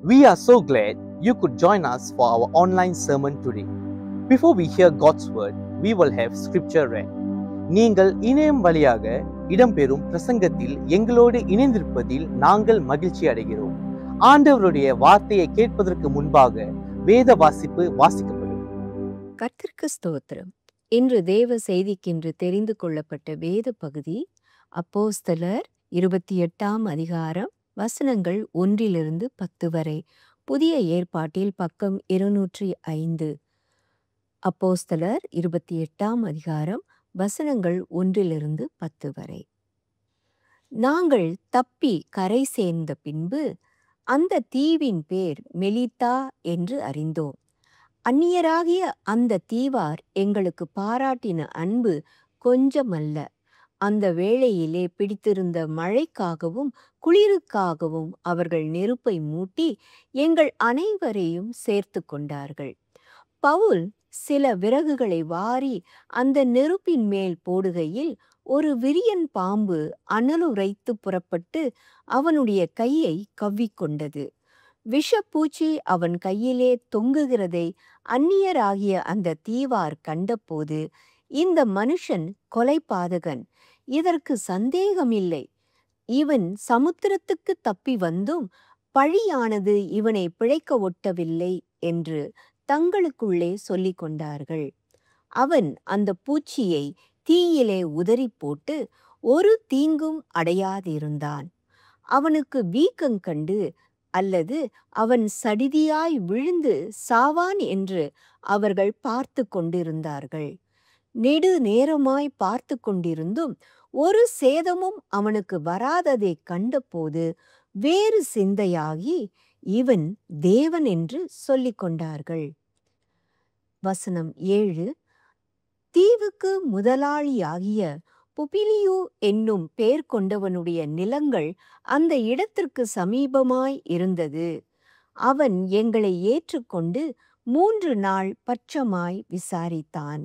We are so glad you could join us for our online sermon today. Before we hear God's word, we will have scripture read. நீங்கள் இணையம் வழியாக இடம்பெறும் பிரசங்கத்தில் எங்களோடு இணைந்திருப்பதில் நாங்கள் மகிழ்ச்சி அடைகிறோம். ஆண்டவருடைய வார்த்தையை கேட்பதற்கு முன்பாக வேத வாசிப்பு வாசிக்கப்படும். கர்த்தருக்கு ஸ்தோத்திரம். இன்று தேவ செய்திக்கென்று தெரிந்து கொள்ளப்பட்ட வேத பகுதி அப்போஸ்தலர் 28 அதிகாரம் வசனங்கள் 1-10 வரை. புதிய ஏற்பாட்டில் பக்கம் 205. அப்போஸ்தலர் 28 அதிகாரம் வசனங்கள் 1-10 வரை. நாங்கள் தப்பி கரை சேர்ந்த பின்பு அந்த தீவின் பேர் மெலித்தா என்று அறிந்தோம். அந்நியராகிய அந்த தீவார் எங்களுக்கு பாராட்டின அன்பு கொஞ்சமல்ல. அந்த வேளையிலே பிடித்திருந்த மழைக்காகவும் குளிருக்காகவும் அவர்கள் நெருப்பை மூட்டி எங்கள் அனைவரையும் சேர்த்து கொண்டார்கள். பவுல் சில விறகுகளை வாரி அந்த நெருப்பின் மேல் போடுகையில் ஒரு விரியன் பாம்பு அனலுரைத்து புறப்பட்டு அவனுடைய கையை கவ்விக்கொண்டது. விஷப்பூச்சி அவன் கையிலே தொங்குகிறதை அந்நியராகிய அந்த தீவார் கண்டபோது, இந்த மனுஷன் கொலைபாதகன், இதற்கு சந்தேகமில்லை, இவன் சமுத்திரத்துக்கு தப்பி வந்தும் பழியானது இவனை பிழைக்க ஒட்டவில்லை என்று தங்களுக்குள்ளே சொல்லிக் கொண்டார்கள். அவன் அந்த பூச்சியை தீயிலே உதறி போட்டு ஒரு தீங்கும் அடையாதிருந்தான். அவனுக்கு வீக்கம் கண்டு அல்லது அவன் சடிதியாய் விழுந்து சாவான் என்று அவர்கள் பார்த்து கொண்டிருந்தார்கள். நெடு நேரமாய் பார்த்து கொண்டிருந்தும் ஒரு சேதமும் அவனுக்கு வராததை கண்டபோது வேறு சிந்தையாகி இவன் தேவன் என்று சொல்லிக் கொண்டார்கள். வசனம் 7. தீவுக்கு முதலாளியாகிய புபிலியு என்னும் பேர் கொண்டவனுடைய நிலங்கள் அந்த இடத்திற்கு சமீபமாய் இருந்தது. அவன் எங்களை ஏற்றுக்கொண்டு 3 நாள் பட்சமாய் விசாரித்தான்.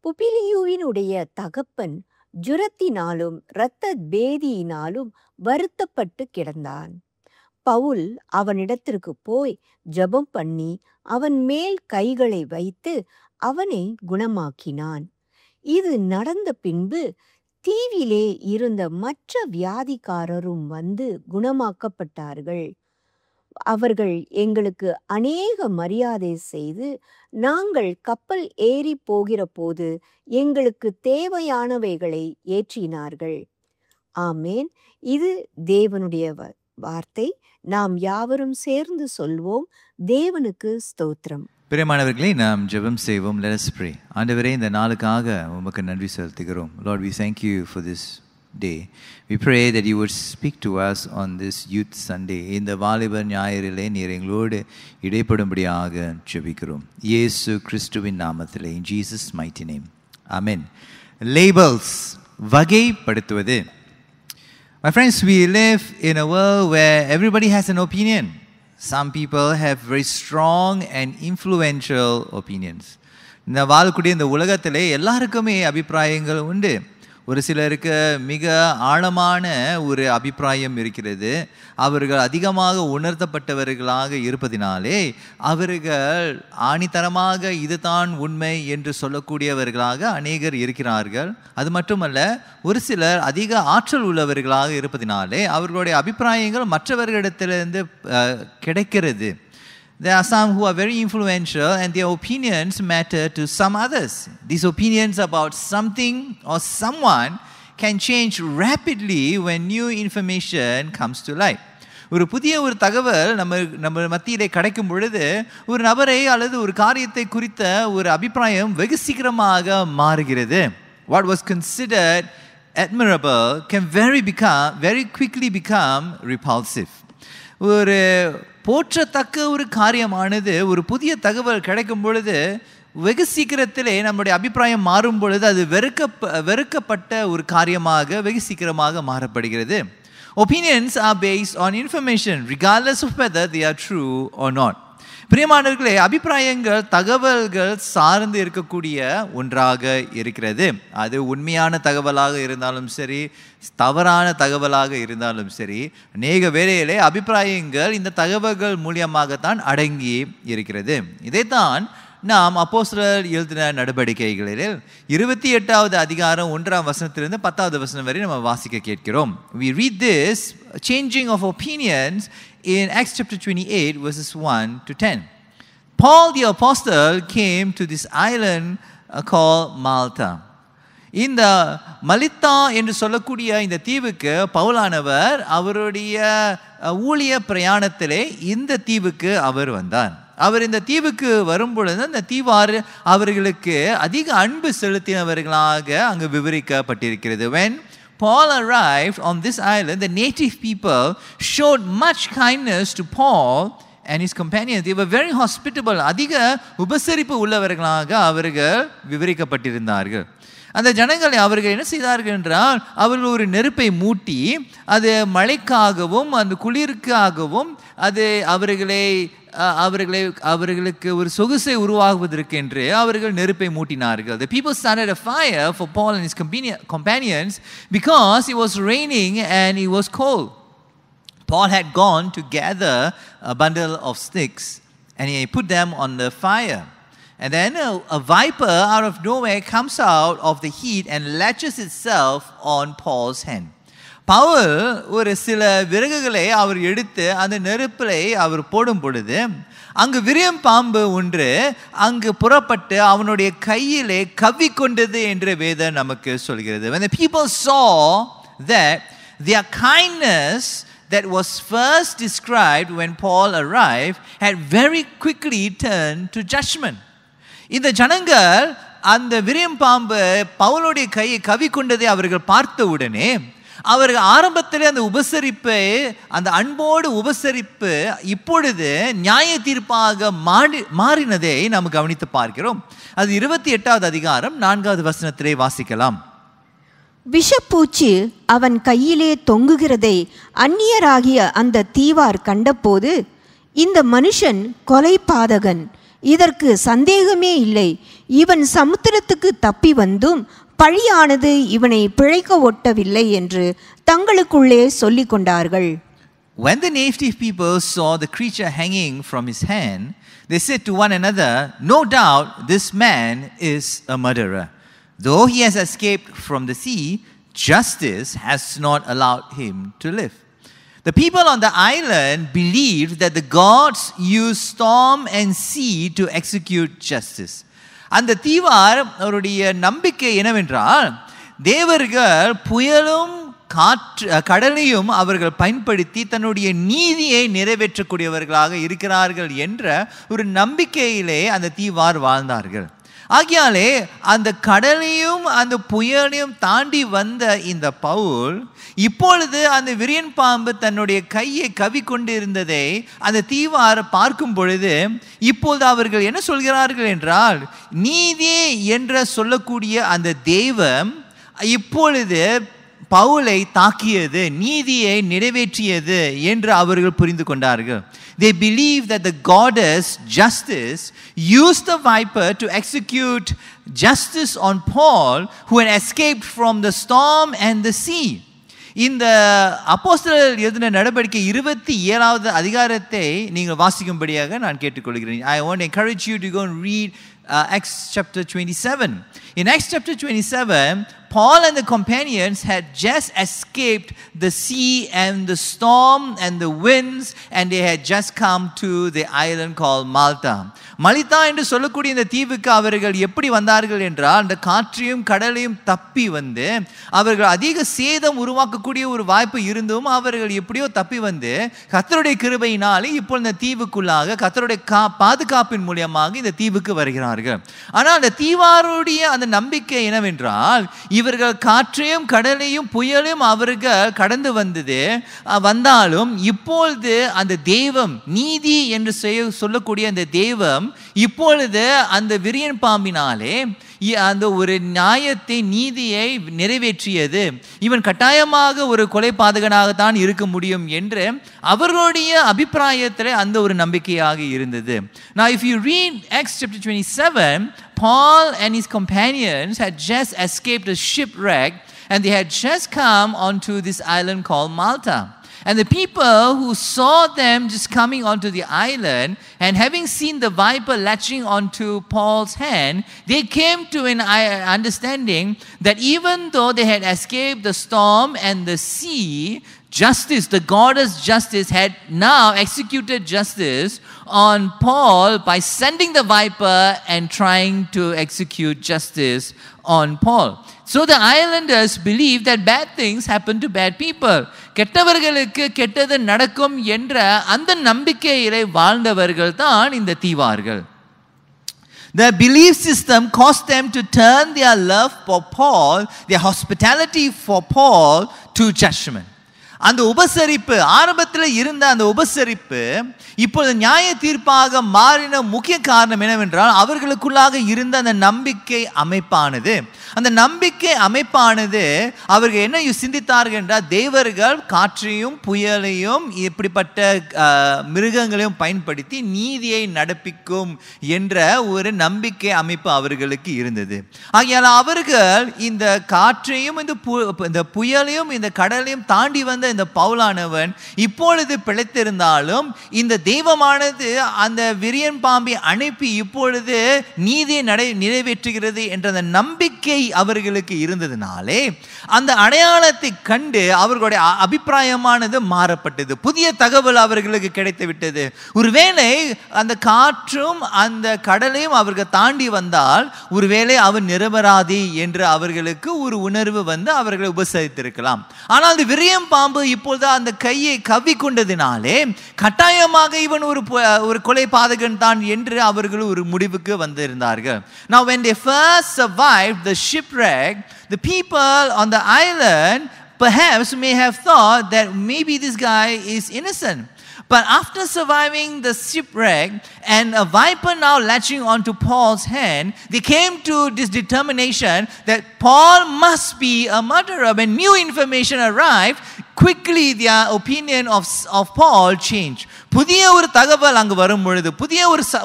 புபிலியுவினுடைய தகப்பன் ஜுரத்தினாலும் இரத்த பேதியினாலும் வருத்தப்பட்டு கிடந்தான். பவுல் அவனிடத்திற்கு போய் ஜெபம் பண்ணி அவன் மேல் கைகளை வைத்து அவனை குணமாக்கினான். இது நடந்த பின்பு தீவிலே இருந்த மற்ற வியாதிக்காரரும் வந்து குணமாக்கப்பட்டார்கள். அவர்கள் எங்களுக்கு அநேக மரியாதை செய்து நாங்கள் கப்பல் ஏறி போகிற போது எங்களுக்கு தேவையானவைகளை ஏற்றினார்கள். ஆமேன். இது தேவனுடைய வார்த்தை. நாம் யாவரும் சேர்ந்து சொல்வோம், தேவனுக்கு ஸ்தோத்திரம். பிரியமானவர்களே, நாம் ஜெபம் செய்வோம். Let us pray. ஆண்டவரே, இந்த நாளுக்காக உமக்கு நன்றி செலுத்துகிறோம். Lord, we thank you for this day. We pray that you would speak to us on this Youth Sunday. இந்த வாலிபர் ஞாயிறிலே நீர் எங்களோடு இடைப்படும்படியாக ஜெபிக்கிறோம். இயேசு கிறிஸ்துவின் நாமத்திலே, in Jesus mighty name. Amen. Labels, வகைப்படுத்துவது. My friends, we live in a world where everybody has an opinion. Some people have very strong and influential opinions. இந்த வாழக்கூடிய இந்த உலகத்திலே எல்லாருக்குமே அபிப்பிராயங்கள் உண்டு. ஒரு சிலருக்கு மிக ஆழமான ஒரு அபிப்பிராயம் இருக்கிறது. அவர்கள் அதிகமாக உணர்த்தப்பட்டவர்களாக இருப்பதினாலே அவர்கள் ஆணித்தரமாக இதுதான் உண்மை என்று சொல்லக்கூடியவர்களாக அநேகர் இருக்கிறார்கள். அது மட்டுமல்ல, ஒரு சிலர் அதிக ஆற்றல் உள்ளவர்களாக இருப்பதினாலே அவர்களுடைய அபிப்பிராயங்கள் மற்றவர்களிடத்திலிருந்து கிடைக்கிறது. There are some who are very influential and their opinions matter to some others. These opinions about something or someone can change rapidly when new information comes to light. ஒரு புதிய தகவல் நம்ம மத்தியிலே கிடைக்கும் பொழுது ஒரு நபரை அல்லது ஒரு காரியத்தை குறித்த ஒரு அபிப்பிராயம் வெகு சீக்கிரமாக மாறுகிறது. What was considered admirable can very quickly become repulsive. ஒரு போற்றத்தக்க ஒரு காரியமானது ஒரு புதிய தகவல் கிடைக்கும் பொழுது வெகு சீக்கிரத்திலே நம்முடைய அபிப்பிராயம் மாறும் பொழுது அது வெறுக்கப்பட்ட ஒரு காரியமாக வெகு சீக்கிரமாக மாறப்படுகிறது. Opinions are based on information regardless of whether they are true or not. பிரியமானவர்களே, அபிப்பிராயங்கள் தகவல்கள் சார்ந்து இருக்கக்கூடிய ஒன்றாக இருக்கிறது. அது உண்மையான தகவலாக இருந்தாலும் சரி, தவறான தகவலாக இருந்தாலும் சரி, அநேக வேளையிலே அபிப்பிராயங்கள் இந்த தகவல்கள் மூலியமாகத்தான் அடங்கி இருக்கிறது. இதைத்தான் நாம் அப்போஸ்தலர் எழுதின நடவடிக்கைகளில் 28வது அதிகாரம் 1ஆம் வசனத்திலிருந்து 10வது வசனம் வரை நம்ம வாசிக்க கேட்கிறோம். We read this changing of opinions in Acts chapter 28 verses 1 to 10. Paul the apostle came to this island called Malta. இந்த மலித்தா என்று சொல்லக்கூடிய இந்த தீவுக்கு பவுலானவர் அவருடைய ஊழிய பிரயாணத்திலே இந்த தீவுக்கு அவர் வந்தார். அவர் இந்த தீவுக்கு வரும்பொழுது அந்த தீவார் அவர்களுக்கு அதிக அன்பு செலுத்தினவர்களாக அங்கு விவரிக்கப்பட்டிருக்கிறது. When Paul arrived on this island, the native people showed much kindness to Paul and his companions. They were very hospitable. அதிக உபசரிப்பு உள்ளவர்களாக அவர்கள் விவரிக்கப்பட்டிருந்தார்கள். அந்த ஜனங்களை அவர்கள் என்ன செய்தார்கள் என்றால், அவர்கள் ஒரு நெருப்பை மூட்டி அது மழைக்காகவும் அந்த குளிருக்காகவும் அது அவர்களுக்கு ஒரு சொகுசை உருவாகுவதற்கு என்று அவர்கள் நெருப்பை மூட்டினார்கள். The people started a fire for Paul and his companions because it was raining and it was cold. Paul had gone to gather a bundle of sticks and he put them on the fire. And then a viper out of nowhere comes out of the heat and latches itself on Paul's hand. Pavul ஒரு சில விறகுகளை அவர் எடுத்து அந்த நெருப்பிலை அவர் போடும் பொழுது அங்கு விரியம் பாம்பு ஒன்று அங்கு புறப்பட்டு அவனுடைய கையிலே கவ்விக்கொண்டது என்று வேதம் நமக்கு சொல்கிறது. When the people saw that their kindness that was first described when Paul arrived had very quickly turned to judgment. இந்த ஜனங்கள் அந்த விரியம் பாம்பு பவுலுடைய கையை கவ்விக்கொண்டதை அவர்கள் பார்த்த உடனே அவர்கள் ஆரம்பத்திலே அந்த உபசரிப்பை, அந்த அன்போடு உபசரிப்பு இப்பொழுது நியாய தீர்ப்பாக மாறினதை நாம் கவனித்து பார்க்கிறோம். அது 28வது அதிகாரம் 4வது வசனத்திலே வாசிக்கலாம். விஷப்பூச்சி அவன் கையிலே தொங்குகிறதை அந்நியராகிய அந்த தீவார் கண்டபோது, இந்த மனுஷன் கொலை பாதகன், இதற்கு சந்தேகமே இல்லை, இவன் சமுத்திரத்துக்கு தப்பி வந்தும் பழியானது இவனை பிழைக்க ஒட்டவில்லை என்று தங்களுக்குள்ளே சொல்லிக் கொண்டார்கள். When the native people saw the creature hanging from his hand, they said to one another, "No doubt this man is a murderer. Though he has escaped from the sea, justice has not allowed him to live." The people on the island believed that the gods use storm and sea to execute justice. அந்த தீவார் அவருடைய நம்பிக்கை என்னவென்றால், தேவர்கள் புயலும் கடலையும் அவர்கள் பயன்படுத்தி தன்னுடைய நீதியை நிறைவேற்றக்கூடியவர்களாக இருக்கிறார்கள் என்ற ஒரு நம்பிக்கையிலே அந்த தீவார் வாழ்ந்தார்கள். ஆகையாலே அந்த கடலையும் அந்த புயலையும் தாண்டி வந்த இந்த பவுல் இப்பொழுது அந்த விரியன் பாம்பு தன்னுடைய கையை கவ்விக்கொண்டு இருந்ததை அந்த தீவார் பார்க்கும் பொழுது இப்பொழுது அவர்கள் என்ன சொல்கிறார்கள் என்றால், நீதி என்று சொல்லக்கூடிய அந்த தெய்வம் இப்பொழுது பவுலை தாக்கியது, நீதியை நிறைவேற்றியது என்று அவர்கள் புரிந்து கொண்டார்கள். They believe that the goddess justice used the viper to execute justice on Paul, who had escaped from the storm and the sea. இந்த அப்போஸ்தலர் எழுதின நடவடிக்கை 27வது அதிகாரத்தை நீங்கள் வாசிக்கும்படியாக நான் கேட்டுக்கொள்கிறேன். I want to encourage you to go and read Acts chapter 27. In Acts chapter 27, Paul and the companions had just escaped the sea and the storm and the winds, and they had just come to the island called Malta. மலிதா என்று சொல்லக்கூடிய இந்த தீவுக்கு அவர்கள் எப்படி வந்தார்கள் என்றால், அந்த காற்றையும் கடலையும் தப்பி வந்து அவர்கள் அதிக சேதம் உருவாக்கக்கூடிய ஒரு வாய்ப்பு இருந்தும் அவர்கள் எப்படியோ தப்பி வந்து கர்த்தருடைய கிருபையினாலே இப்போ இந்த தீவுக்குள்ளாக கர்த்தருடைய பாதுகாப்பின் மூலமாக இந்த தீவுக்கு வருகிறார்கள். ஆனால் அந்த தீவாருடைய அந்த நம்பிக்கை என்னவென்றால், இவர்கள் காற்றையும் கடலையும் புயலையும் அவர்கள் கடந்து வந்தாலும் இப்பொழுது அந்த தெய்வம், நீதி என்று சொல்லக்கூடிய அந்த தெய்வம் இப்பொழுது அந்த விரியன் பாம்பினாலே அந்த ஒரு நியாயத்தை நீதியை நிறைவேற்றியது, இவன் கட்டாயமாக ஒரு கொலைபாதகனாகத்தான் இருக்க முடியும் என்று அவர்களுடைய அபிப்பிராயத்தில் அந்த ஒரு நம்பிக்கையாக இருந்தது. Now if you read Acts chapter 27, Paul and his companions had just escaped a shipwreck and they had just come onto this island called Malta. And the people who saw them just coming onto the island and having seen the viper latching onto Paul's hand, they came to an understanding that even though they had escaped the storm and the sea, justice, the goddess justice, had now executed justice on Paul by sending the viper and trying to execute justice on Paul. So the islanders believed that bad things happen to bad people. கெட்டவர்களுக்கு கெட்டது நடக்கும் என்ற அந்த நம்பிக்கையிலே வாழ்ந்தவர்கள் தான் இந்த தீவார்கள். The belief system caused them to turn their love for Paul, their hospitality for Paul, to judgment. அந்த உபசரிப்பு, ஆரம்பத்தில் இருந்த அந்த உபசரிப்பு இப்பொழுது நியாய தீர்ப்பாக மாறின முக்கிய காரணம் என்னவென்றால் அவர்களுக்குள்ளாக இருந்த அந்த நம்பிக்கை அமைப்பானது. அந்த நம்பிக்கை அமைப்பானது அவர்கள் என்ன சிந்தித்தார்கள் என்றால், தேவர்கள் காற்றையும் புயலையும் இப்படிப்பட்ட மிருகங்களையும் பயன்படுத்தி நீதியை நடப்பிக்கும் என்ற ஒரு நம்பிக்கை அமைப்பு அவர்களுக்கு இருந்தது. ஆகையால் அவர்கள் இந்த காற்றையும் இந்த புயலையும் இந்த கடலையும் தாண்டி வந்த இந்த பவுலானவன் இப்பொழுது பிழைத்திருந்தாலும் இந்த தெய்வமானது அந்த விரியன் பாம்பை அனுப்பி இப்பொழுது நீதியை நிறைவேற்றுகிறது என்ற அந்த நம்பிக்கை அவர்களுக்கு இருந்ததினாலே அந்த அடையாளத்தை கண்டு அவர்களுடைய அபிப்பிராயமானது மாறப்பட்டது. புதிய தகவல் அவர்களுக்கு கிடைத்து விட்டது. ஒருவேளை அந்த காற்றும் அந்த கடலையும் அவர்கள் தாண்டி வந்தால் ஒருவேளை அவன் நிரபராதி என்று அவர்களுக்கு ஒரு உணர்வு வந்து அவர்களை உபசரித்திருக்கலாம். ஆனால் அந்த விரியன் பாம்பு இப்பொழுது அந்த கையை கவ்வி கொண்டதினாலே கட்டாயமாக இவன் ஒரு கொலை பாதகன் தான் என்று அவர்கள் ஒரு முடிவுக்கு வந்திருந்தார்கள். Now when they first survived the shipwreck, the people on the island perhaps may have thought that maybe this guy is innocent. But after surviving the shipwreck and a viper now latching onto Paul's hand, they came to this determination that Paul must be a murderer. When new information arrived, quickly their opinion of Paul changed. புதிய ஒரு தகவல் அங்கு வரும் பொழுது, புதிய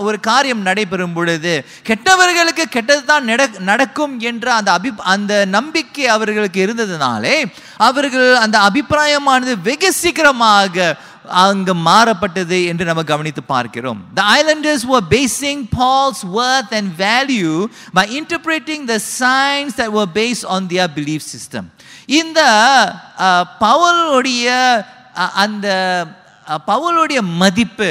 ஒரு காரியம் நடைபெறும் பொழுது, கெட்டவர்களுக்கு கெட்டது தான் நடக்கும் என்ற அந்த நம்பிக்கை அவர்களுக்கு இருந்ததினாலே அவர்கள் அந்த அபிப்பிராயமானது வெகு சீக்கிரமாக அங்கு மாறப்பட்டது என்று நம்ம கவனித்து பார்க்கிறோம். The islanders were basing Paul's worth and value by interpreting the signs that were based on their belief system. இந்த பவுலுடைய மதிப்பு,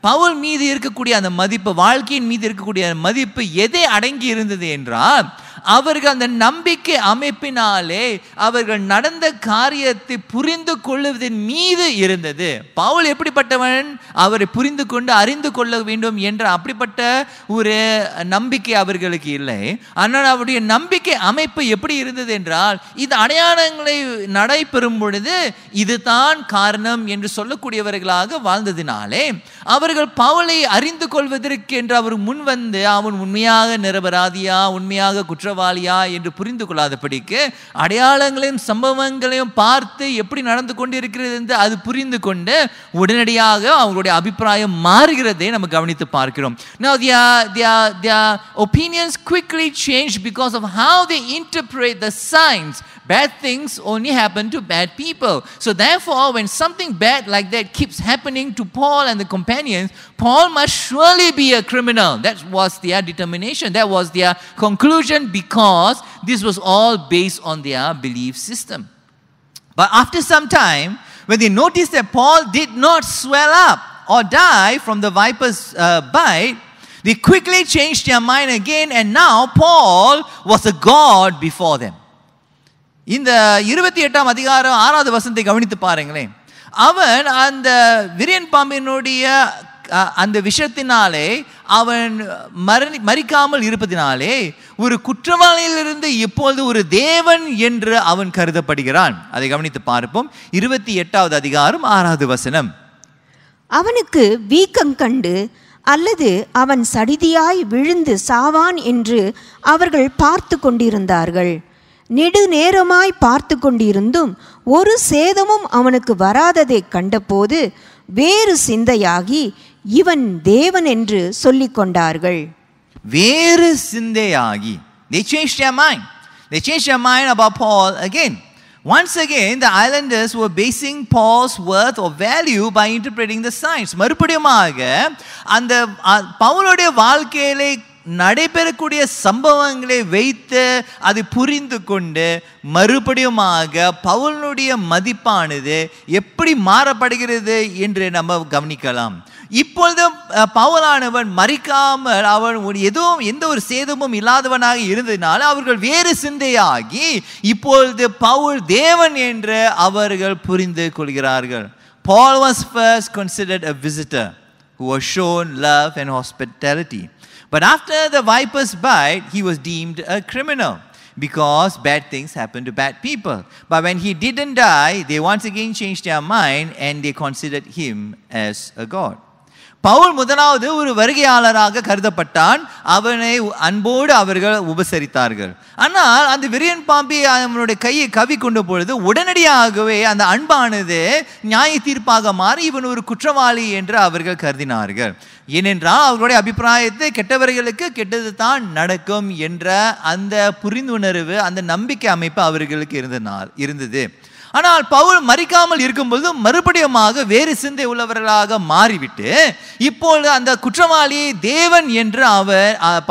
பவுல் மீது இருக்கக்கூடிய அந்த மதிப்பு, வாழ்க்கையின் மீது இருக்கக்கூடிய மதிப்பு எதை அடங்கி இருந்தது என்றால் அவர்கள் அந்த நம்பிக்கை அமைப்பினாலே அவர்கள் நடந்த காரியத்தை புரிந்து கொள்வதன் மீது இருந்தது. பவுல் எப்படிப்பட்டவன், அவரை புரிந்து கொண்டு அறிந்து கொள்ள வேண்டும் என்ற அப்படிப்பட்ட ஒரு நம்பிக்கை அவர்களுக்கு இல்லை. ஆனால் அவருடைய நம்பிக்கை அமைப்பு எப்படி இருந்தது என்றால், இந்த அடையாளங்களை நடைபெறும் பொழுது இதுதான் காரணம் என்று சொல்லக்கூடியவர்களாக வாழ்ந்ததினாலே அவர்கள் பவுலை அறிந்து கொள்வதற்கு என்று அவர் முன் வந்து அவன் உண்மையாக நிரபராதியா, உண்மையாக குற்றவாளியா என்று புரிந்து கொள்ளாதபடிக்கு அடையாளங்களையும் சம்பவங்களையும் பார்த்து எப்படி நடந்து கொண்டிருக்கிறது என்று அது புரிந்து கொண்டு உடனடியாக அவங்களுடைய அபிப்பிராயம் மாறுகிறதை நம்ம கவனித்து பார்க்கிறோம். Now their opinions quickly changed because of how they interpret the signs. Bad things only happen to bad people. So therefore, when something bad like that keeps happening to Paul and the companions, Paul must surely be a criminal. That was their determination. That was their conclusion, because this was all based on their belief system. But after some time, when they noticed that Paul did not swell up or die from the viper's bite, they quickly changed their mind again, and now Paul was a god before them. இந்த 28ஆம் அதிகாரம் 6வது வசனத்தை கவனித்து பாருங்களேன். அவன் அந்த விரியன் பாம்பினுடைய அந்த விஷயத்தினாலே அவன் மரிக்காமல் இருப்பதினாலே ஒரு குற்றவாளியிலிருந்து இப்பொழுது ஒரு தேவன் என்று அவன் கருதப்படுகிறான். அதை கவனித்து பார்ப்போம். 28வது அதிகாரம் 6வது வசனம். அவனுக்கு வீக்கம் கண்டு அல்லது அவன் சடிதியாய் விழுந்து சாவான் என்று அவர்கள் பார்த்து கொண்டிருந்தார்கள். நெடுநேரமாய் பார்த்து கொண்டிருந்தும் ஒரு சேதமும் அவனுக்கு வராததை கண்டபோது வேறு சிந்தையாகி இவன் தேவன் என்று சொல்லிக் கொண்டார்கள். வேறு சிந்தையாகி, they changed their mind. They changed their mind about Paul again. Once again, the islanders were basing Paul's worth or value by interpreting the signs. மறுபடியுமாக அந்த பவுலுடைய வாழ்க்கையிலே நடைபெறக்கூடிய சம்பவங்களை வைத்து அதை புரிந்து கொண்டு மறுபடியுமாக பவுலுடைய மதிப்பானது எப்படி மாறப்படுகிறது என்று நம்ம கவனிக்கலாம். இப்பொழுது பவுலானவன் மறிக்காமல் அவன் எந்த ஒரு சேதமும் இல்லாதவனாக இருந்ததினால் அவர்கள் வேறு சிந்தையாகி இப்பொழுது பவுல் தேவன் என்று அவர்கள் புரிந்து கொள்கிறார்கள். Paul was first considered a visitor who was shown love and hospitality. But after the viper's bite, he was deemed a criminal because bad things happen to bad people. But when he didn't die, they once again changed their mind and they considered him as a god. Pavul முதலாவது ஒரு வருகையாளராக கருதப்பட்டான். அவனை அன்போடு அவர்கள் உபசரித்தார்கள். ஆனால் அந்த விரியன் Bambi அவனுடைய கையை கவி கொண்ட பொழுது உடனடியாகவே அந்த அன்பானது நியாய தீர்ப்பாக மாறி இவன் ஒரு குற்றவாளி என்று அவர்கள் கருதினார்கள். ஏனென்றால் அவர்களுடைய அபிப்பிராயத்தை கெட்டவர்களுக்கு கெட்டது தான் நடக்கும் என்ற அந்த புரிந்துணர்வு, அந்த நம்பிக்கை அமைப்பு அவர்களுக்கு இருந்தது. ஆனால் பவுல் மறிக்காமல் இருக்கும்போது மறுபடியுமாக வேறு சிந்தை உள்ளவர்களாக மாறிவிட்டு இப்பொழுது அந்த குற்றவாளியை தேவன் என்று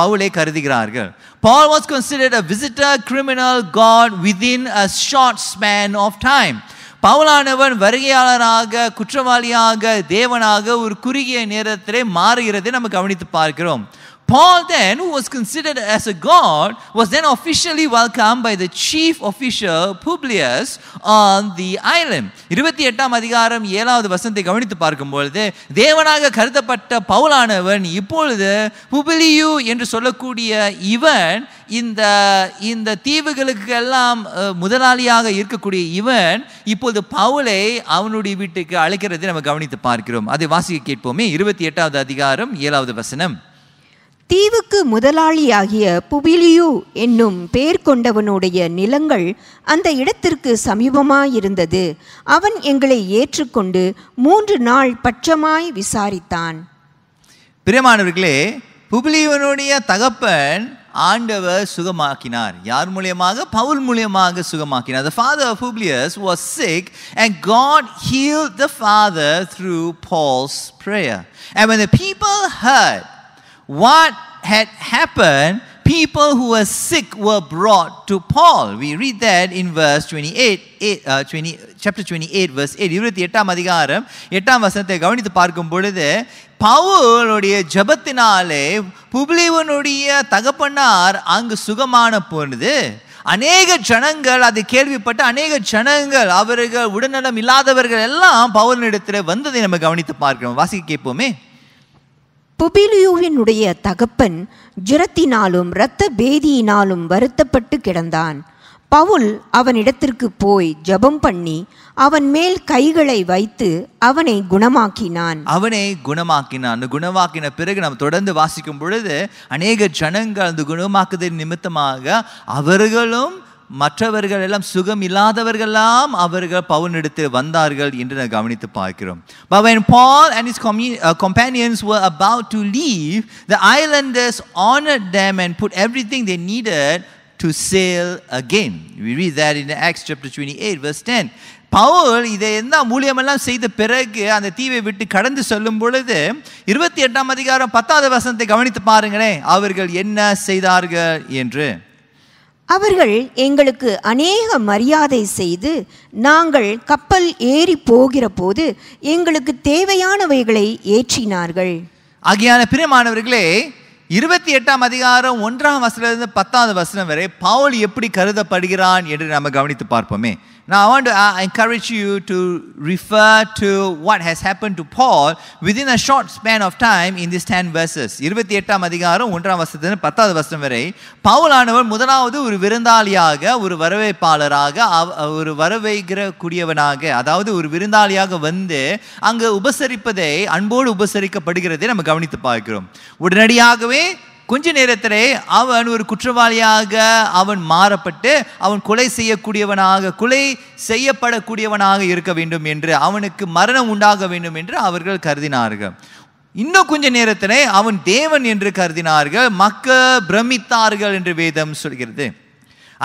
பவுலை கருதுகிறார்கள். Paul was considered a visitor, criminal, God within a short span of time. பவுலானவன் வருகையாளராக, குற்றவாளியாக, தேவனாக ஒரு குறுகிய நேரத்திலே மாறுகிறதை நம்ம கவனித்து பார்க்கிறோம். Paul then, who was considered as a god, was then officially welcomed by the chief official Publius on the island. 28ஆம் அதிகாரம் 7வது வசனத்தை கவனித்து பார்க்கும்பொழுது தேவனாக கருதப்பட்ட பவுலானவன் இப்பொழுது புபிலியு என்று சொல்லக்கூடிய இவன் இந்த தீவுகளுக்கு எல்லாம் முதலாளியாக இருக்கக்கூடிய இவன் இப்போது பவுலை அவனுடைய வீட்டுக்கு அழைக்கிறதை நம்ம கவனித்து பார்க்கிறோம். அதை வாசிக்க கேட்போமே. 28வது அதிகாரம் 7வது வசனம். தீவுக்கு முதலாளியாகிய புபிலியு என்னும் பெயர் கொண்டவனுடைய நிலங்கள் அந்த இடத்திற்கு சமீபமாயிருந்தது. அவன் எங்களை ஏற்றுக்கொண்டு 3 நாள் பட்சமாய் விசாரித்தான். பிரியமானவர்களே, புபிலியுனுடைய தகப்பன் ஆண்டவர் சுகமாக்கினார். யார் மூலியமாக? பவுல் மூலியமாக சுகமாக்கினார். The father of Publius was sick and God healed the father through Paul's prayer. And when the people heard what had happened, people who were sick were brought to Paul. We read that in verse chapter 28 verse 8. 28ஆம் அதிகாரம் 8ஆம் வசனத்தை கவனித்து பார்க்கும் பொழுது பவுலுடைய ஜெபத்தினாலே புபிலியுனுடைய தகப்பனார் அங்கு சுகமான போனது. அநேக ஜனங்கள் அதை கேள்விப்பட்டு அநேக ஜனங்கள் அவர்கள் உடல்நலம் இல்லாதவர்கள் எல்லாம் பவுலினிடத்தில் வந்ததை நம்ம கவனித்து பார்க்கிறோம். வாசிக்க கேட்போமே. புபிலியுவினுடைய தகப்பன் ஜுரத்தினாலும் இரத்த பேதியினாலும் வருத்தப்பட்டு கிடந்தான். பவுல் அவனிடத்திற்கு போய் ஜெபம் பண்ணி அவன் மேல் கைகளை வைத்து அவனை குணமாக்கினான். குணமாக்கின பிறகு நாம் தொடர்ந்து வாசிக்கும் பொழுது அநேக ஜனங்கள் அந்த குணமாக்குதல் நிமித்தமாக அவர்களும் மற்றவர்கள் எல்லாம் சுகம் இல்லாதவர்களெல்லாம் அவர்கள் பவுலினிடத்தில் வந்தார்கள் என்று நாம் கவனித்து பார்க்கிறோம். But when Paul and his companions were about to leave, the islanders honored them and put everything they needed to sail again. We read that in Acts chapter 28 verse 10. Pavul இதை என்ன மூலியமெல்லாம் செய்த பிறகு அந்த தீவை விட்டு கடந்து சொல்லும் பொழுது 28ஆம் அதிகாரம் 10வது வசனத்தை கவனித்து பாருங்களேன், அவர்கள் என்ன செய்தார்கள் என்று. அவர்கள் எங்களுக்கு அநேக மரியாதை செய்து நாங்கள் கப்பல் ஏறி போகிற போது எங்களுக்கு தேவையானவைகளை ஏற்றினார்கள். ஆகியான பிரியமானவர்களே, 28ஆம் அதிகாரம் 1ஆம் வசனத்திலிருந்து 10வது வசனம் வரை பவுல் எப்படி கருதப்படுகிறான் என்று நாம் கவனித்து பார்ப்போமே. Now, I want to encourage you to refer to what has happened to Paul within a short span of time in these 10 verses. 28ஆம் அதிகாரம் 1ஆம் வசனத்திலிருந்து 10வது வசனம் வரை பவுலானவர் முதலாவது ஒரு விருந்தாளியாக, ஒரு வரவேற்பாளராக, ஒரு வரவேற்கக்கூடியவனாக, அதாவது ஒரு விருந்தாளியாக வந்து அங்கு உபசரிப்பதை, அன்போடு உபசரிக்கப்படுகிறதை நம்ம கவனித்து பார்க்கிறோம். உடனடியாகவே கொஞ்ச நேரத்திலே அவன் ஒரு குற்றவாளியாக அவன் மாறப்பட்டு அவன் கொலை செய்யப்படக்கூடியவனாக இருக்க வேண்டும் என்று, அவனுக்கு மரணம் உண்டாக வேண்டும் என்று அவர்கள் கருதினார்கள். இன்னும் கொஞ்ச நேரத்திலே அவன் தேவன் என்று கருதினார்கள். மக்கள் பிரமித்தார்கள் என்று வேதம் சொல்கிறது.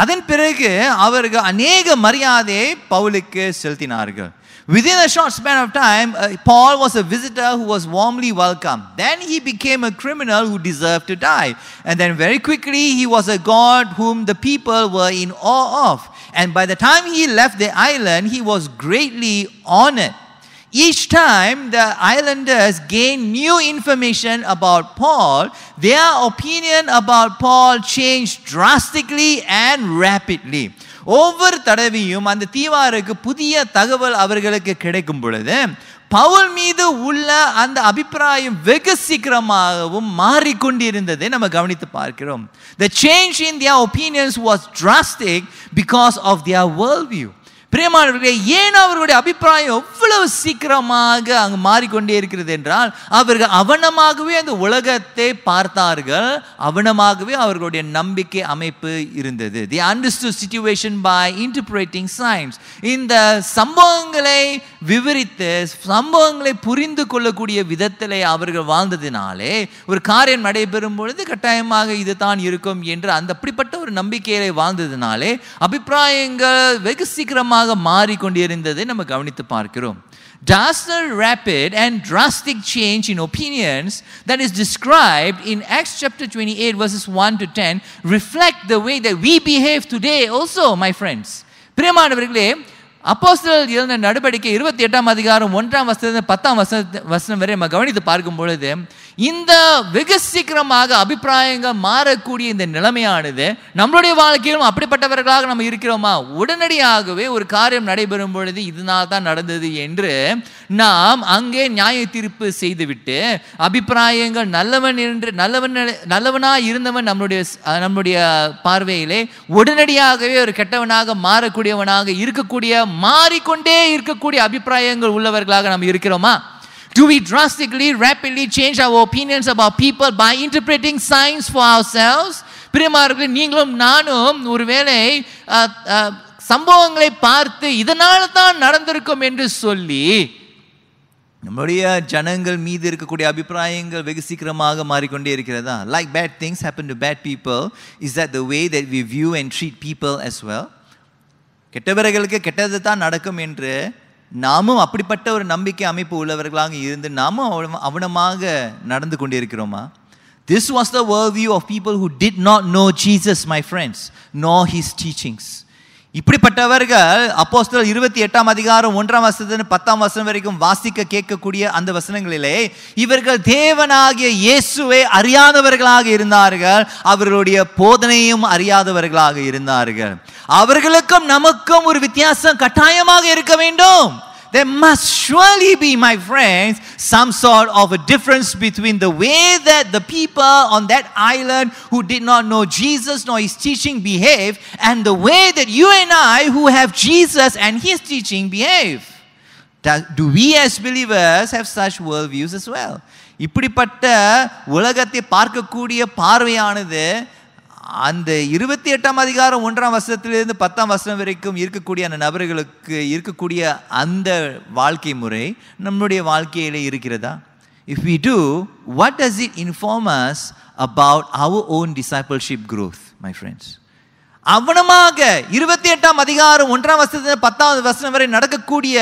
அதன் பிறகு அவர்கள் அநேக மரியாதையை பவுலுக்கு செலுத்தினார்கள். Within a short span of time, Paul was a visitor who was warmly welcomed. Then he became a criminal who deserved to die. And then very quickly he was a god whom the people were in awe of. And by the time he left the island, he was greatly honored. Each time the islanders gained new information about Paul, their opinion about Paul changed drastically and rapidly. ஒவ்வொரு தடவையும் அந்த தீவாருக்கு புதிய தகவல் அவர்களுக்கு கிடைக்கும் பொழுது பவுல் மீது உள்ள அந்த அபிப்பிராயம் வெகு சீக்கிரமாகவும் மாறிக்கொண்டிருந்ததை நம்ம கவனித்து பார்க்கிறோம். The change in their opinions was drastic because of their worldview. பிரியமானவர்களே, ஏன் அவர்களுடைய அபிப்பிராயம் எவ்வளவு சீக்கிரமாக அங்கு மாறிக்கொண்டே இருக்கிறது என்றால், அவர்கள் அவனமாகவே அந்த உலகத்தை பார்த்தார்கள், அவனமாகவே அவர்களுடைய நம்பிக்கை அமைப்பு இருந்தது. They understood situation by interpreting signs. இந்த சம்பவங்களை விவரித்து சம்பவங்களை புரிந்து கொள்ளக்கூடிய விதத்திலே அவர்கள் வாழ்ந்ததினாலே ஒரு காரியம் நடைபெறும் பொழுது கட்டாயமாக இது தான் இருக்கும் என்று அந்த அப்படிப்பட்ட ஒரு நம்பிக்கையை வாழ்ந்ததினாலே அபிப்பிராயங்கள் வெகு சீக்கிரமாக மாறிக்கொண்டிருந்ததை நம்ம கவனித்து பார்க்கிறோம். Does the rapid and drastic change in opinions that is described in Acts chapter 28 verses 1 to 10 reflect the way that we behave today also, my friends? பிரியமானவர்களே, அப்போஸ்தலர் எழுதின நடபடிக்கை 28ஆம் அதிகாரம் 1ஆம் வசனத்திலிருந்து 10ஆம் வசனம் வரை நம்ம கவனித்து பார்க்கும் பொழுது இந்த வெகு சீக்கிரமாக அபிப்பிராயங்கள் மாறக்கூடிய இந்த நிலைமையானது நம்மளுடைய வாழ்க்கையிலும் அப்படிப்பட்டவர்களாக நம்ம இருக்கிறோமா? உடனடியாகவே ஒரு காரியம் நடைபெறும் பொழுது இதனால் தான் நடந்தது என்று நாம் அங்கே நியாய தீர்ப்பு செய்துவிட்டு அபிப்பிராயங்கள் நல்லவனாக இருந்தவன் நம்முடைய பார்வையிலே உடனடியாகவே ஒரு கெட்டவனாக மாறக்கூடியவனாக இருக்கக்கூடிய, மாறிக்கொண்டே இருக்கக்கூடிய அபிப்பிராயங்கள் உள்ளவர்களாக நாம் இருக்கிறோமா? Do we drastically, rapidly change our opinions about people by interpreting signs for ourselves? பிரியமானவர்களே, நீங்களும் நானும் ஒருவேளை சம்பவங்களை பார்த்து இதனால தான் நடந்திருக்கும் என்று சொல்லி நம்முடைய ஜனங்கள் மீது இருக்கக்கூடிய அபிப்பிராயங்கள் வெகு சீக்கிரமாக மாறிக்கொண்டே இருக்கிறதா? Like bad things happen to bad people, is that the way that we view and treat people as well? கெட்டவர்களுக்கு கெட்டது தான் நடக்கும் என்று நாமும் அப்படிப்பட்ட ஒரு நம்பிக்கை அமைப்பு உள்ளவர்களாக இருந்து நாமும் அவனமாக நடந்து கொண்டிருக்கிறோமா? This was the worldview of people who did not know Jesus, my friends, nor his teachings. இப்படிப்பட்டவர்கள் அப்போஸ்தலர் 28ஆம் அதிகாரம் 1ஆம் வசனத்திலிருந்து 10ஆம் வசனம் வரைக்கும் வாசிக்க கேட்கக்கூடிய அந்த வசனங்களிலே இவர்கள் தேவனாகிய இயேசுவை அறியாதவர்களாக இருந்தார்கள், அவர்களுடைய போதனையும் அறியாதவர்களாக இருந்தார்கள். அவர்களுக்கும் நமக்கும் ஒரு வித்தியாசம் கட்டாயமாக இருக்க வேண்டும். There must surely be, my friends, some sort of a difference between the way that the people on that island who did not know Jesus nor his teaching behave and the way that you and I who have Jesus and his teaching behave. Do we as believers have such worldviews as well? இப்படிப்பட்ட உலகத்தை பார்க்கக்கூடிய பார்வையானது அந்த 28ஆம் அதிகாரம் 1ஆம் வசனத்திலிருந்து 10ஆம் வசனம் வரைக்கும் இருக்கக்கூடிய அந்த நபர்களுக்கு இருக்கக்கூடிய அந்த வாழ்க்கை முறை நம்முடைய வாழ்க்கையிலே இருக்கிறதா? If we do, what does it inform us about our own discipleship growth, my friends? அவனமாக 28ஆம் அதிகாரம் 1ஆம் வசனத்திலிருந்து 10ஆம் வசனம் வரை நடக்கக்கூடிய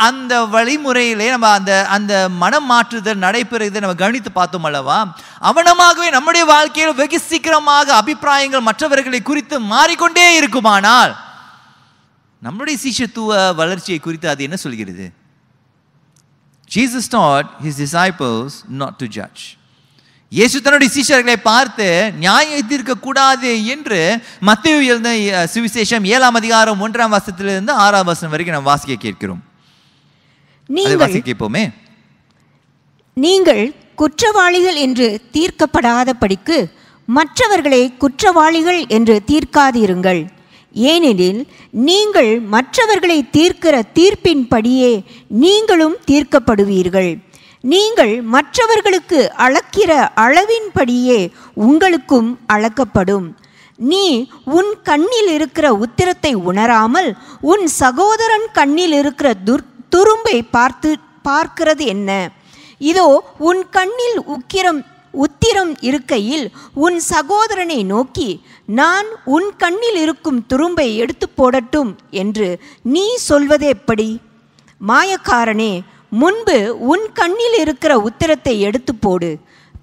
அந்த வழிமுறையிலே நம்ம அந்த மனம் மாற்றுதல் நடைபெறுவதை நம்ம கவனித்து பார்த்தோம் அல்லவா? அவனமாகவே நம்முடைய வாழ்க்கையில் வெகு சீக்கிரமாக அபிப்பிராயங்கள் மற்றவர்களை குறித்து மாறிக்கொண்டே இருக்குமானால் நம்முடைய சீஷத்துவ வளர்ச்சியை குறித்து அது என்ன சொல்கிறது? Jesus taught his disciples not to judge. இயேசு தன்னுடைய சீஷர்களை பார்த்து நியாயம் தீர்க்க கூடாது என்று மத்தேயு எழுதின சுவிசேஷம் 7ஆம் அதிகாரம் 1ஆம் வசனத்திலிருந்து 6ஆம் வசனம் வரைக்கும் நாம் வாசிக்க கேட்கிறோம். வாசிக்கப்போமே. நீங்கள் குற்றவாளிகள் என்று தீர்க்கப்படாதபடிக்கு மற்றவர்களை குற்றவாளிகள் என்று தீர்க்காதிருங்கள். ஏனெனில் நீங்கள் மற்றவர்களை தீர்க்கிற தீர்ப்பின்படியே நீங்களும் தீர்க்கப்படுவீர்கள். நீங்கள் மற்றவர்களுக்கு அளக்கிற அளவின்படியே உங்களுக்கும் அளக்கப்படும். நீ உன் கண்ணில் இருக்கிற உத்திரத்தை உணராமல் உன் சகோதரன் கண்ணில் இருக்கிற துரும்பை பார்க்கிறது என்ன? இதோ உன் கண்ணில் உத்திரம் இருக்கையில் உன் சகோதரனை நோக்கி, நான் உன் கண்ணில் இருக்கும் துரும்பை எடுத்து போடட்டும் என்று நீ சொல்வது எப்படி? மாயக்காரனே, முன்பு உன் கண்ணில் இருக்கிற உத்திரத்தை எடுத்து போடு,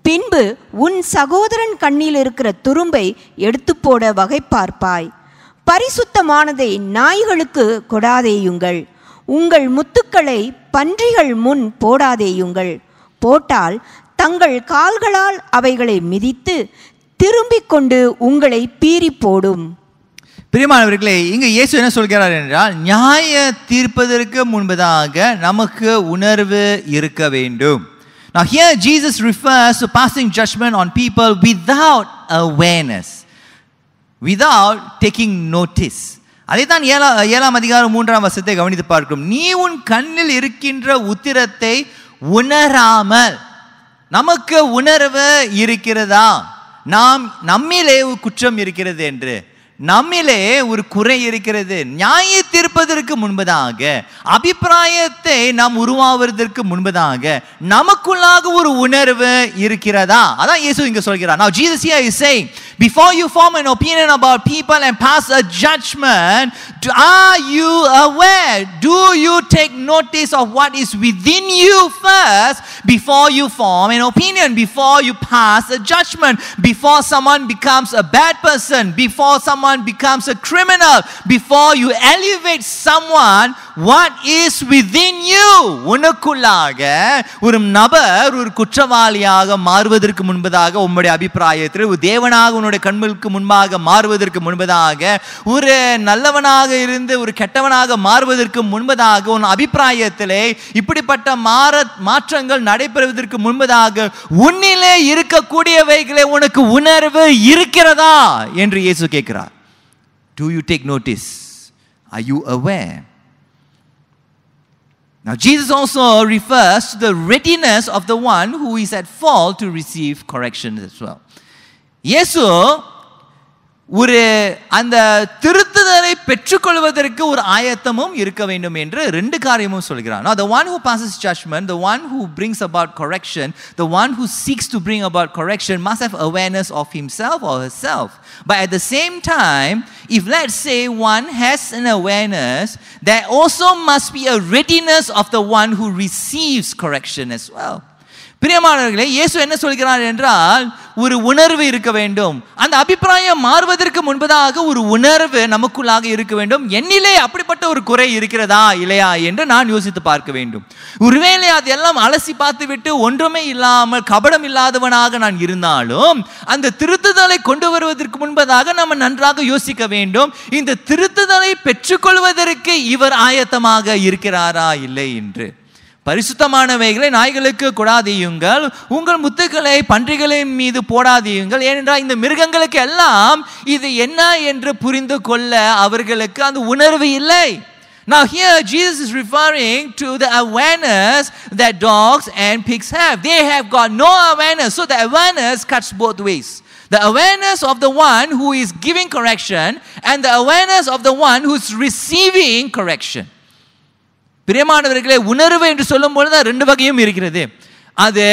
பின்பு உன் சகோதரன் கண்ணில் இருக்கிற துரும்பை எடுத்து போட வகை பார்ப்பாய். பரிசுத்தமானதை நாய்களுக்கு கொடாதேயுங்கள், உங்கள் முத்துக்களை பன்றிகள் முன் போடாதேயுங்கள். போட்டால் தங்கள் கால்களால் அவைகளை மிதித்து திரும்பிக் கொண்டு உங்களை பீறி போடும். பிரியமானவர்களே, இங்கு இயேசு என்ன சொல்கிறார் என்றால், நியாய தீர்ப்பதற்கு முன்பதாக நமக்கு உணர்வு இருக்க வேண்டும். Now here Jesus refers to passing judgment on people without awareness, without taking notice. அதைத்தான் 7ஆம் அதிகாரம் 3ஆம் வசனத்தை கவனித்து பார்க்கிறோம். நீ உன் கண்ணில் இருக்கின்ற உத்திரத்தை உணராமல், நமக்கு உணர்வு இருக்கிறதா நம்மிலே குற்றம் இருக்கிறது என்று, நம்மிலே ஒரு குறை இருக்கிறது. நியாய தீர்ப்பதற்கு முன்பதாக, அபிப்பிராயத்தை நாம் உருவாவதற்கு முன்பதாக நமக்குள்ளாக ஒரு உணர்வு இருக்கிறதா? அதான் இயேசு இங்க சொல்கிறார். Now Jesus here is saying, before you form an opinion about people and pass a judgment, are you aware? Do you take notice of what is within you first before you form an opinion, before you pass a judgment, before someone becomes a bad person, before someone becomes a criminal, before you elevate someone, what is within you? உனக்குள்ளாக ஒரு நபர் ஒரு குற்றவாளியாக மாறுவதற்கு முன்பதாக, உம்முடைய அபிப்பிராயத்தில் ஒரு தேவனாக உன்னுடைய கண்களுக்கு முன்பாக மாறுவதற்கு முன்பதாக, ஒரு நல்லவனாக இருந்து ஒரு கெட்டவனாக மாறுவதற்கு முன்பதாக, உன் அபிப்பிராயத்திலே இப்படிப்பட்ட மாற்றங்கள் நடைபெறுவதற்கு முன்பதாக உன்னிலே இருக்கக்கூடியவைகளே உனக்கு உணர்வு இருக்கிறதா என்று இயேசு கேட்கிறார். Do you take notice? Are you aware? Now Jesus also refers to the readiness of the one who is at fault to receive correction as well. இயேசு ஒரு அந்த திருத்துதலை பெற்றுக்கொள்வதற்கு ஒரு ஆயத்தமும் இருக்க வேண்டும் என்று ரெண்டு காரியமும் சொல்கிறார். Now the one who passes judgment, the one who brings about correction, the one who seeks to bring about correction must have awareness of himself or herself. But at the same time, if let's say one has an awareness, there also must be a readiness of the one who receives correction as well. பிரியமானவர்களே, இயேசு என்ன சொல்கிறார் என்றால், ஒரு உணர்வு இருக்க வேண்டும். அந்த அபிப்பிராயம் மாறுவதற்கு முன்பதாக ஒரு உணர்வு நமக்குள்ளாக இருக்க வேண்டும். என்னிலே அப்படிப்பட்ட ஒரு குறை இருக்கிறதா இல்லையா என்று நான் யோசித்து பார்க்க வேண்டும். ஒருவேளை அதெல்லாம் அலசி பார்த்து விட்டு ஒன்றுமே இல்லாமல் கபடம் இல்லாதவனாக நான் இருந்தாலும், அந்த திருத்துதலை கொண்டு வருவதற்கு முன்பதாக நம்ம நன்றாக யோசிக்க வேண்டும். இந்த திருத்துதலை பெற்றுக்கொள்வதற்கு இவர் ஆயத்தமாக இருக்கிறாரா இல்லை என்று. பரிசுத்தமானவைகளை நாய்களுக்கு கொடாதீயுங்கள், உங்கள் முத்துக்களை பன்றிகளின் மீது போடாதீயுங்கள். ஏனென்றால் இந்த மிருகங்களுக்கு எல்லாம் இது என்ன என்று புரிந்து கொள்ள அவர்களுக்கு அந்த உணர்வு இல்லை. Now here Jesus is referring to the awareness that dogs and pigs have. They have got no awareness. So the awareness cuts both ways. The awareness of the one who is giving correction and the awareness of the one who is receiving correction. பிரியமானவர்களே, உணர்வு என்று சொல்லும் பொழுது ரெண்டு வகையும் இருக்கிறது. அது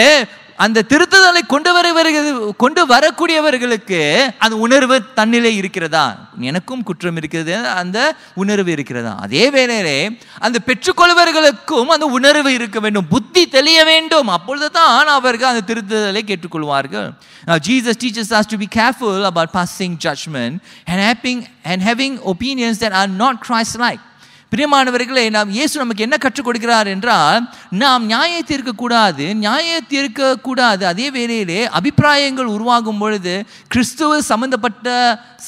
அந்த திருத்துதலை கொண்டு வரக்கூடியவர்களுக்கு அந்த உணர்வு தன்னிலே இருக்கிறதா, எனக்கும் குற்றம் இருக்கிறது, அந்த உணர்வு இருக்கிறதா. அதே வேளையிலே அந்த பெற்றுக்கொள்வர்களுக்கும் அந்த உணர்வு இருக்க வேண்டும், புத்தி தெளிய வேண்டும். அப்பொழுது தான் அவர்கள் அந்த திருத்துதலை கேட்டுக்கொள்வார்கள். Now Jesus teaches us to be careful about passing judgment and having opinions that are not Christ-like. பிரியமானவர்களே, நாம் இயேசு நமக்கு என்ன கற்றுக் கொடுக்கிறார் என்றால், நாம் நியாய தீர்க்கக்கூடாது. அதே வேளையிலே அபிப்பிராயங்கள் உருவாகும் பொழுது கிறிஸ்துவ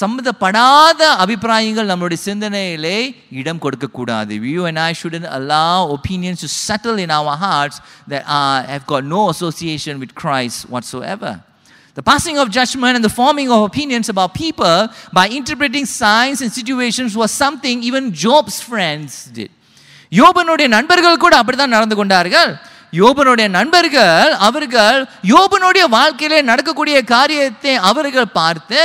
சம்பந்தப்படாத அபிப்பிராயங்கள் நம்மளுடைய சிந்தனையிலே இடம் கொடுக்கக்கூடாது. You and I shouldn't allow opinions to settle in our hearts that have got no association with Christ whatsoever. The passing of judgment and the forming of opinions about people by interpreting signs and situations was something even Job's friends did. யோபனுடைய நண்பர்கள் கூட அப்படித்தான் நடந்து கொண்டார்கள். யோபனுடைய நண்பர்கள் அவர்கள் யோபனுடைய வாழ்க்கையிலே நடக்கக்கூடிய காரியத்தை அவர்கள் பார்த்து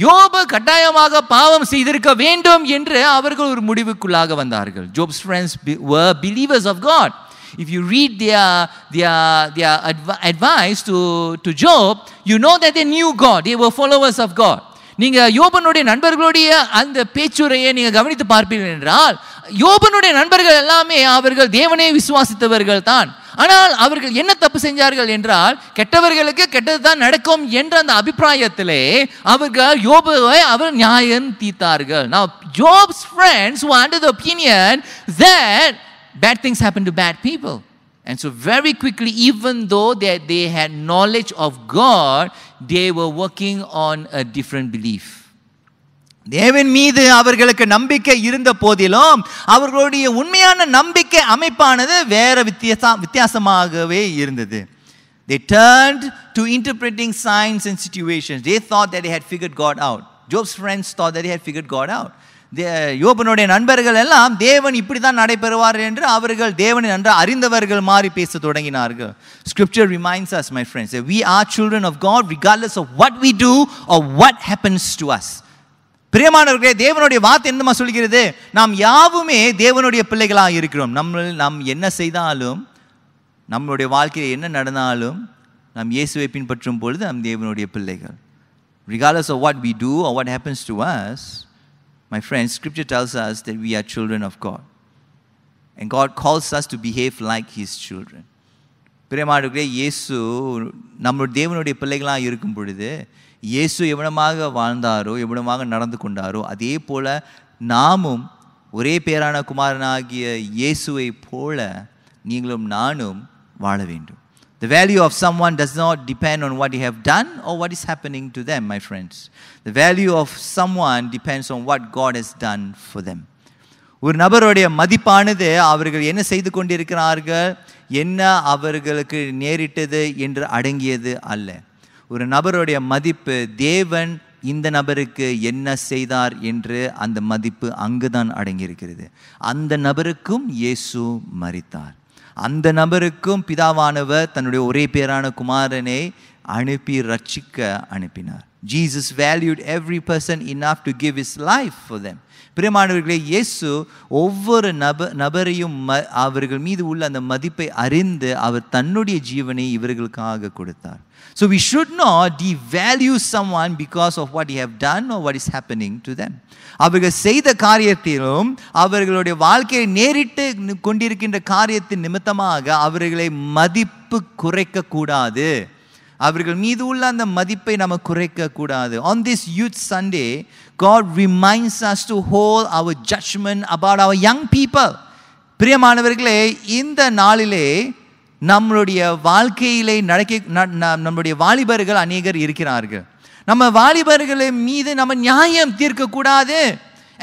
யோபு கட்டாயமாக பாவம் செய்திருக்க வேண்டும் என்று அவர்கள் ஒரு முடிவுக்குள்ளாக வந்தார்கள். Job's friends were believers of God. If you read their advice to Job, you know that they knew God. They were followers of God. நீங்க யோபனுடைய நண்பர்களுடைய அந்த பேச்சுரையை நீங்க கவனித்து பார்ப்பீர்கள் என்றால், யோபனுடைய நண்பர்கள் எல்லாமே அவர்கள் தேவனை விசுவாசித்தவர்கள் தான். ஆனால் அவர்கள் என்ன தப்பு செஞ்சார்கள் என்றால், கெட்டவர்களுக்கு கெட்டது தான் நடக்கும் என்ற அந்த அபிப்பிராயத்திலே அவர்கள் யோபுவை அவர் நியாயம் தீர்த்தார்கள். Now Job's friends were under the opinion that bad things happen to bad people. And so very quickly, even though they had knowledge of God, they were working on a different belief. தேவன் மீது அவர்களுக்கு நம்பிக்கை இருந்த போதிலும் அவர்களுடைய உண்மையான நம்பிக்கை அமைப்பானது வேற வித்தியாசமாகவே இருந்தது. They turned to interpreting signs and situations. They thought that they had figured God out. Job's friends thought that they had figured God out. யோபனுடைய நண்பர்கள் எல்லாம் தேவன் இப்படி தான் நடைபெறுவார் என்று அவர்கள் தேவனை நன்றாக அறிந்தவர்கள் மாதிரி பேச தொடங்கினார்கள். Scripture reminds us, my friends, that we are children of God regardless of what we do or what happens to us. பிரியமானவர்களே, தேவனுடைய வார்த்தை என்னமா சொல்கிறது? நாம் யாவுமே தேவனுடைய பிள்ளைகளாக இருக்கிறோம். நாம் என்ன செய்தாலும், நம்மளுடைய வாழ்க்கையில் என்ன நடந்தாலும், நாம் இயேசுவை பின்பற்றும் பொழுது நாம் தேவனுடைய பிள்ளைகள். Regardless of what we do or what happens to us, my friends, Scripture tells us that we are children of God. And God calls us to behave like His children. பிரியமானவர்களே, இயேசு நம்மளுடைய தேவனுடைய பிள்ளைகளாக இருக்கும் பொழுது இயேசு எவ்வளமாக வாழ்ந்தாரோ, எவ்வளமாக நடந்து கொண்டாரோ, அதே போல நாமும் ஒரே பேரான குமாரனாகிய இயேசுவை போல நீங்களும் நானும் வாழ வேண்டும். The value of someone does not depend on what they have done or what is happening to them, my friends. The value of someone depends on what God has done for them. ஒரு நபருடைய மதிப்பானது அவர்கள் என்ன செய்து கொண்டிருக்கிறார்கள், என்ன அவர்களுக்கு நேரிட்டது என்று அடங்கியது அல்ல. ஒரு நபருடைய மதிப்பு தேவன் இந்த நபருக்கு என்ன செய்தார் என்று அந்த மதிப்பு அங்குதான் அடங்கியிருக்கிறது. அந்த நபருக்கும் இயேசு மரித்தார். அந்த நபருக்கும் பிதாவானவர் தன்னுடைய ஒரே பேரான குமாரனை அனுப்பி ரட்சிக்க அனுப்பினார். Jesus valued every person enough to give his life for them. பிரியமானவர்களே, இயேசு ஒவ்வொரு நபரையும் அவர்கள் மீது உள்ள அந்த மதிப்பை அறிந்து அவர் தன்னுடைய ஜீவனை இவர்களுக்காக கொடுத்தார். So we should not devalue someone because of what they have done or what is happening to them. அவர்கள் செய்த காரியத்திலும் அவர்களுடைய வாழ்க்கையை நேரிட்டு கொண்டிருக்கின்ற காரியத்தின் நிமித்தமாக அவர்களை மதிப்பு குறைக்க கூடாது. அவர்கள் மீது உள்ள அந்த மதிப்பை நம்ம குறைக்க கூடாது. On this Youth Sunday, God reminds us to hold our judgment about our young people. பிரியமானவர்களே, இந்த நாளிலே நம்மளுடைய வாழ்க்கையிலே நம்மளுடைய வாலிபர்கள் அநேகர் இருக்கிறார்கள். நம்ம வாலிபர்களை மீது நம்ம நியாயம் தீர்க்க கூடாது.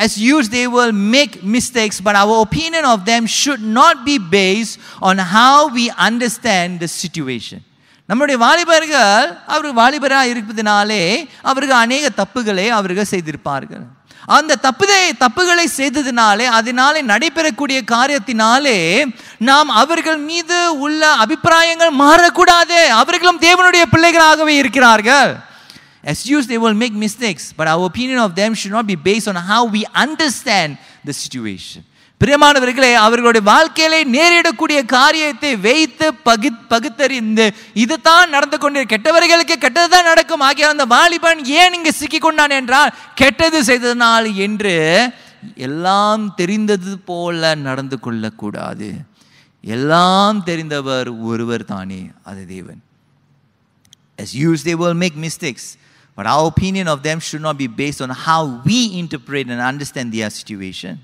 As youths, they will make mistakes, but our opinion of them should not be based on how we understand the situation. நம்முடைய வாலிபர்கள் அவர்கள் வாலிபராக இருப்பதினாலே அவர்கள் அநேக தப்புகளை அவர்கள் செய்திருப்பார்கள். அந்த தப்புகளை செய்ததினாலே அதனாலே நடைபெறக்கூடிய காரியத்தினாலே நாம் அவர்கள் மீது உள்ள அபிப்பிராயங்கள் மாறக்கூடாது. அவர்களும் தேவனுடைய பிள்ளைகளாகவே இருக்கிறார்கள். As youths, they will make mistakes, but our opinion of them should not be based on how we understand the situation. பிரியமானவர்களே, அவர்களுடைய வாழ்க்கையிலே நேரிடக்கூடிய காரியத்தை வைத்து பகுத்தறிந்து இதுதான் நடந்து கொண்டு கெட்டவர்களுக்கு கெட்டதுதான் நடக்கும் ஆகிய அந்த வாலிபன் ஏன் இங்கு சிக்கிக்கொண்டான் என்றால் கெட்டது செய்ததனால் என்று எல்லாம் தெரிந்தது போல நடந்து கொள்ளக்கூடாது. எல்லாம் தெரிந்தவர் ஒருவர் தானே, அது தேவன். As youths, they will make mistakes, but our opinion of them should not be based on how we interpret and understand their situation.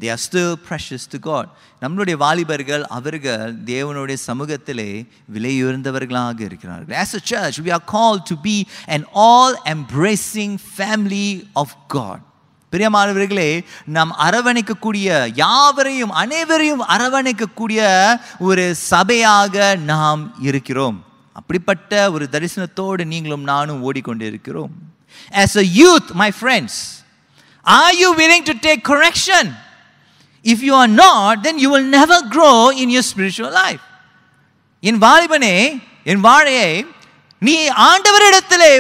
They are still precious to God. நம்மளுடைய வாலிபர்கள் அவர்கள் தேவனுடைய சமூகத்திலே விலையுயர்ந்தவர்களாக இருக்கிறார்கள். As a church, we are called to be an all-embracing family of God. பிரியமானவர்களே, நாம் அரவணைக்கக்கூடிய யாவரையும் அனைவரையும் அரவணைக்கக்கூடிய ஒரு சபையாக நாம் இருக்கிறோம். அப்படிப்பட்ட ஒரு தரிசனத்தோடு நீங்களும் நானும் ஓடிக்கொண்டு இருக்கிறோம். As a youth, my friends, are you willing to take correction? If you are not, then you will never grow in your spiritual life. என் வாலிபனே, என் வாழையை, நீ ஆண்டவரிடத்திலே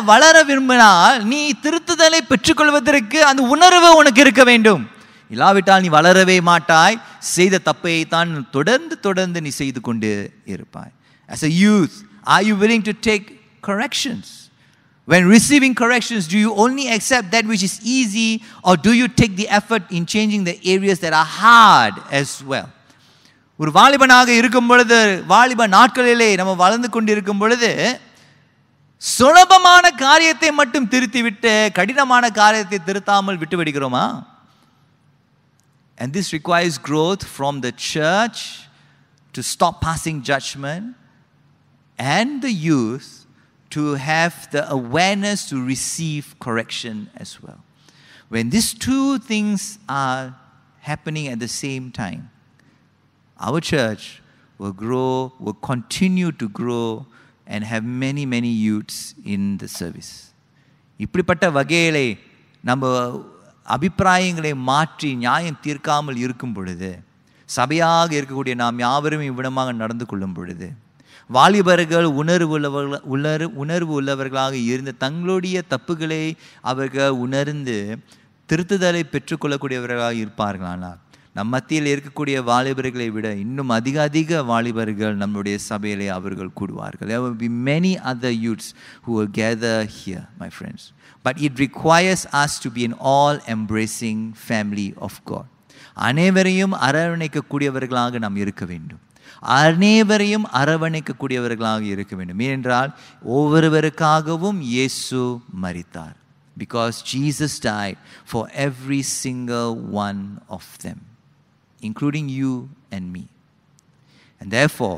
வளர விரும்பினால் நீ திருத்துதலை பெற்றுக்கொள்வதற்கு அந்த உணர்வு உனக்கு இருக்க வேண்டும். இல்லாவிட்டால் நீ வளரவே மாட்டாய். செய்த தப்பை தான் தொடர்ந்து நீ செய்து கொண்டு இருப்பாய். As a youth, are you willing to take corrections? When receiving corrections, do you only accept that which is easy, or do you take the effort in changing the areas that are hard as well? ஒரு வாலிபனாக இருக்கும் பொழுது, வாலிப நாட்களிலே நம்ம வளர்ந்து கொண்டு இருக்கும் பொழுது, சுலபமான காரியத்தை மட்டும் திருத்திவிட்டு கடினமான காரியத்தை திருத்தாமல் விட்டு விடுகிறோமா? And this requires growth from the church to stop passing judgment, and the youth to have the awareness to receive correction as well. When these two things are happening at the same time, our church will grow, will continue to grow, and have many youths in the service. இப்படிப்பட்ட வகையிலே நம்ம அபிப்பிராயங்களை மாற்றி நியாயம் தீர்க்காமல் இருக்கும் பொழுது, சபையாக இருக்கக்கூடிய நாம் யாவரும் இவ்விடமாக நடந்து கொள்ளும் பொழுது, வாலிபர்கள் உணர்வு உள்ளவர்களாக இருந்து தங்களுடைய தப்புகளை அவர்கள் உணர்ந்து திருத்துதலை பெற்றுக்கொள்ளக்கூடியவர்களாக இருப்பார்களானால், நம் மத்தியில் இருக்கக்கூடிய வாலிபர்களை விட இன்னும் அதிக வாலிபர்கள் நம்முடைய சபையிலே அவர்கள் கூடுவார்கள். There will be many other youths who will gather here, my friends. But it requires us to be an all-embracing family of God. அனைவரையும் அரவணைக்கக்கூடியவர்களாக நாம் இருக்க வேண்டும். அனைவரையும் அரவணைக்கக்கூடியவர்களாக இருக்க வேண்டும். ஏனென்றால் ஒவ்வொருவருக்காகவும் இயேசு மரித்தார். Because Jesus died for every single one of them, including you and me. And therefore,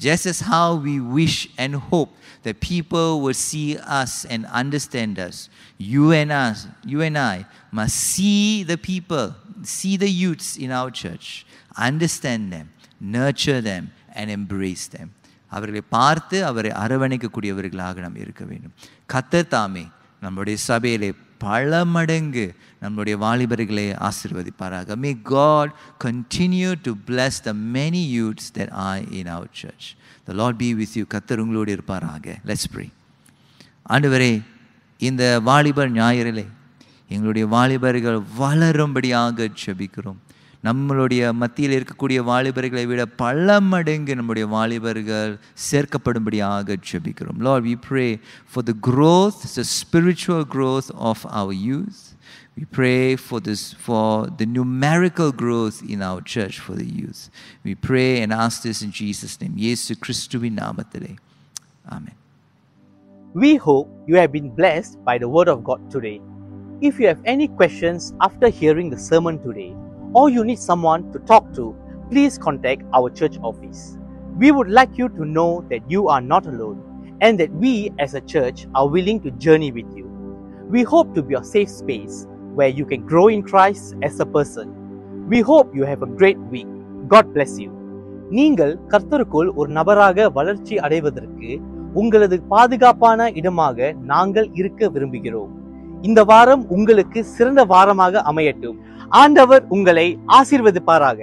just as how we wish and hope that people will see us and understand us, you and I must see the people, see the youths in our church, understand them, nurture them and embrace them. அவர்களை பார்த்து அவரை அரவணைக்கக்கூடியவர்களாக நாம் இருக்க வேண்டும். கர்த்தர் தாமே நம்முடைய சபையிலே பல மடங்கு நம்முடைய வாலிபர்களை ஆசீர்வதிப்பாராக. May God continue to bless the many youths that are in our church. The Lord be with you. கர்த்தர் உங்களோடு இருப்பாராக. Let's pray. ஆண்டவரே, இந்த வாலிபர் ஞாயிறிலே எங்களுடைய வாலிபர்கள் வளரும்படியாக ஜெபிக்கிறோம். நம்மளுடைய மத்தியில் இருக்கக்கூடிய வாலிபர்களை விட பல மடங்கு நம்முடைய வாலிபர்கள் சேர்க்கப்படும்படியாக ஜெபிக்கிறோம். Lord, we pray for the growth, the spiritual growth of our youth. We pray for the numerical growth in our church for the youth. We pray and ask this in Jesus' name. இயேசு கிறிஸ்துவின் நாமத்திலே. Amen. We hope you have been blessed by the word of God today. If you have any questions after hearing the sermon today, or you need someone to talk to, please contact our church office. We would like you to know that you are not alone and that we as a church are willing to journey with you. We hope to be a safe space where you can grow in Christ as a person. We hope you have a great week. God bless you. நீங்கள் கர்த்தருக்குள் ஒரு நபராக வளர்ச்சி அடைவதற்கு உங்களது பாதுகாப்பான இடமாக நாங்கள் இருக்க விரும்புகிறோம். இந்த வாரம் உங்களுக்கு சிறந்த வாரமாக அமையட்டும். ஆண்டவர் உங்களை ஆசீர்வதிப்பாராக.